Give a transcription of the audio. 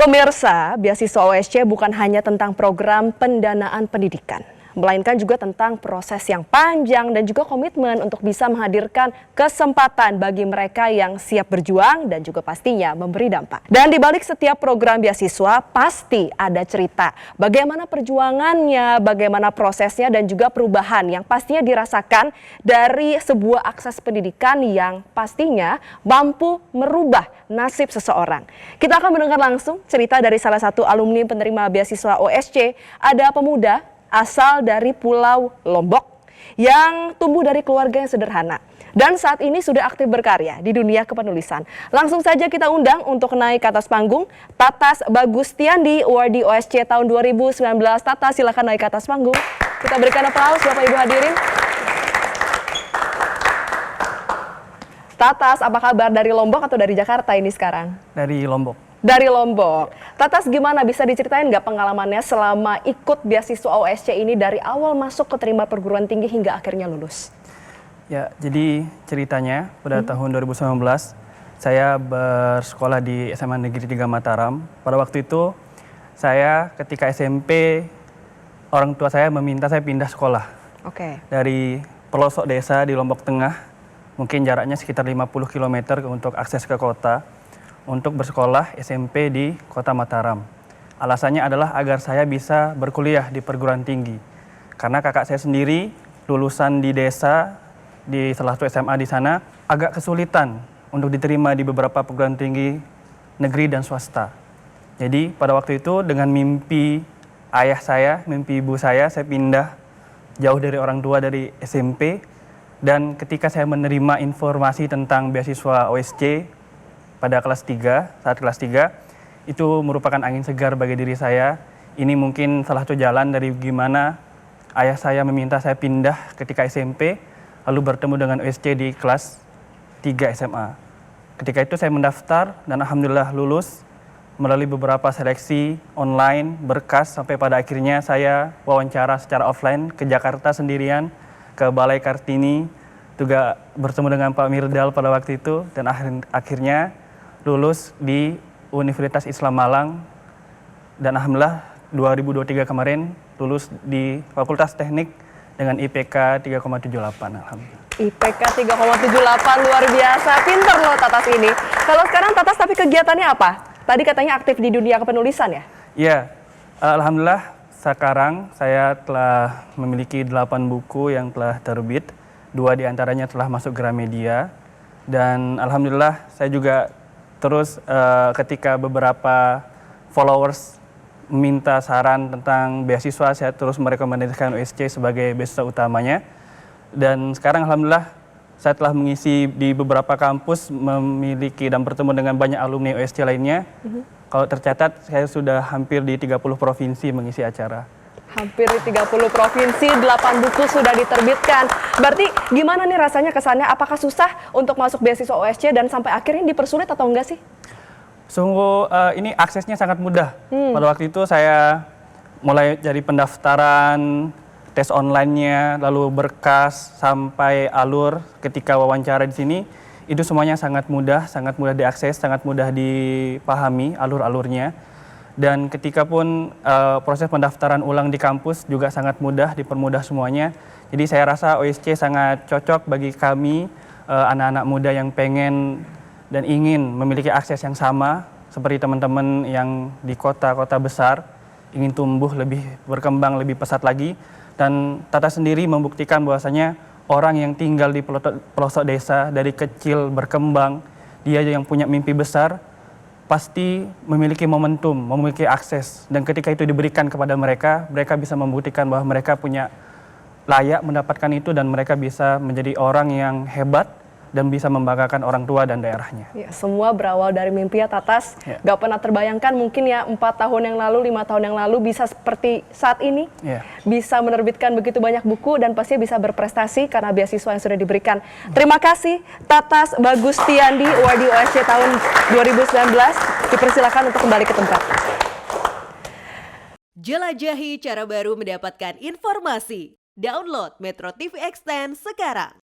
Pemirsa, beasiswa OSC bukan hanya tentang program pendanaan pendidikan, melainkan juga tentang proses yang panjang dan juga komitmen untuk bisa menghadirkan kesempatan bagi mereka yang siap berjuang dan juga pastinya memberi dampak. Dan di balik setiap program beasiswa pasti ada cerita bagaimana perjuangannya, bagaimana prosesnya dan juga perubahan yang pastinya dirasakan dari sebuah akses pendidikan yang pastinya mampu merubah nasib seseorang. Kita akan mendengar langsung cerita dari salah satu alumni penerima beasiswa OSC. Ada pemuda asal dari Pulau Lombok yang tumbuh dari keluarga yang sederhana dan saat ini sudah aktif berkarya di dunia kepenulisan. Langsung saja kita undang untuk naik ke atas panggung Tatas Bagustiandi, awardee OSC tahun 2019. Tata, silakan naik ke atas panggung. Kita berikan aplaus Bapak Ibu hadirin. Tatas, apa kabar dari Lombok atau dari Jakarta ini sekarang? Dari Lombok. Dari Lombok. Tatas, gimana bisa diceritain nggak pengalamannya selama ikut beasiswa OSC ini dari awal masuk ke terima perguruan tinggi hingga akhirnya lulus? Ya, jadi ceritanya pada tahun 2019 saya bersekolah di SMA Negeri 3 Mataram. Pada waktu itu saya ketika SMP orang tua saya meminta saya pindah sekolah. Oke. Dari pelosok desa di Lombok Tengah, mungkin jaraknya sekitar 50 km untuk akses ke kota, untuk bersekolah SMP di Kota Mataram. Alasannya adalah agar saya bisa berkuliah di perguruan tinggi. Karena kakak saya sendiri lulusan di desa, di salah satu SMA di sana, agak kesulitan untuk diterima di beberapa perguruan tinggi negeri dan swasta. Jadi pada waktu itu dengan mimpi ayah saya, mimpi ibu saya pindah jauh dari orang tua dari SMP. Dan ketika saya menerima informasi tentang beasiswa OSC pada kelas 3, saat kelas 3, itu merupakan angin segar bagi diri saya. Ini mungkin salah satu jalan dari gimana ayah saya meminta saya pindah ketika SMP, lalu bertemu dengan OSC di kelas 3 SMA. Ketika itu saya mendaftar dan alhamdulillah lulus melalui beberapa seleksi online, berkas, sampai pada akhirnya saya wawancara secara offline ke Jakarta sendirian, ke Balai Kartini, juga bertemu dengan Pak Mirdal pada waktu itu, dan akhirnya lulus di Universitas Islam Malang, dan alhamdulillah 2023 kemarin lulus di Fakultas Teknik dengan IPK 3,78, alhamdulillah. IPK 3,78, luar biasa, pinter loh Tatas ini. Kalau sekarang Tatas tapi kegiatannya apa? Tadi katanya aktif di dunia kepenulisan ya? Iya, alhamdulillah sekarang saya telah memiliki 8 buku yang telah terbit, 2 diantaranya telah masuk Gramedia, dan alhamdulillah saya juga terus ketika beberapa followers minta saran tentang beasiswa, saya terus merekomendasikan OSC sebagai beasiswa utamanya, dan sekarang alhamdulillah saya telah mengisi di beberapa kampus, memiliki dan bertemu dengan banyak alumni OSC lainnya. Kalau tercatat, saya sudah hampir di 30 provinsi mengisi acara. Hampir di 30 provinsi, 8 buku sudah diterbitkan. Berarti gimana nih rasanya, kesannya? Apakah susah untuk masuk beasiswa OSC dan sampai akhirnya dipersulit atau enggak sih? Sungguh ini aksesnya sangat mudah. Pada waktu itu saya mulai dari pendaftaran, tes online-nya, lalu berkas, sampai alur ketika wawancara di sini, itu semuanya sangat mudah diakses, sangat mudah dipahami alur-alurnya. Dan ketika pun proses pendaftaran ulang di kampus juga sangat mudah, dipermudah semuanya. Jadi saya rasa OSC sangat cocok bagi kami, anak-anak muda yang pengen dan ingin memiliki akses yang sama seperti teman-teman yang di kota-kota besar, ingin tumbuh lebih berkembang, lebih pesat lagi. Dan Tata sendiri membuktikan bahwasanya orang yang tinggal di pelosok desa dari kecil berkembang, dia yang punya mimpi besar, pasti memiliki momentum, memiliki akses. Dan ketika itu diberikan kepada mereka, mereka bisa membuktikan bahwa mereka punya layak mendapatkan itu dan mereka bisa menjadi orang yang hebat dan bisa membanggakan orang tua dan daerahnya. Ya, semua berawal dari mimpi ya Tatas. Ya. Gak pernah terbayangkan mungkin ya 4 tahun yang lalu, 5 tahun yang lalu bisa seperti saat ini. Ya. Bisa menerbitkan begitu banyak buku dan pastinya bisa berprestasi karena beasiswa yang sudah diberikan. Terima kasih Tatas Bagustiandi, awardee OSC tahun 2019. Dipersilakan untuk kembali ke tempat. Jelajahi cara baru mendapatkan informasi. Download Metro TV Extend sekarang.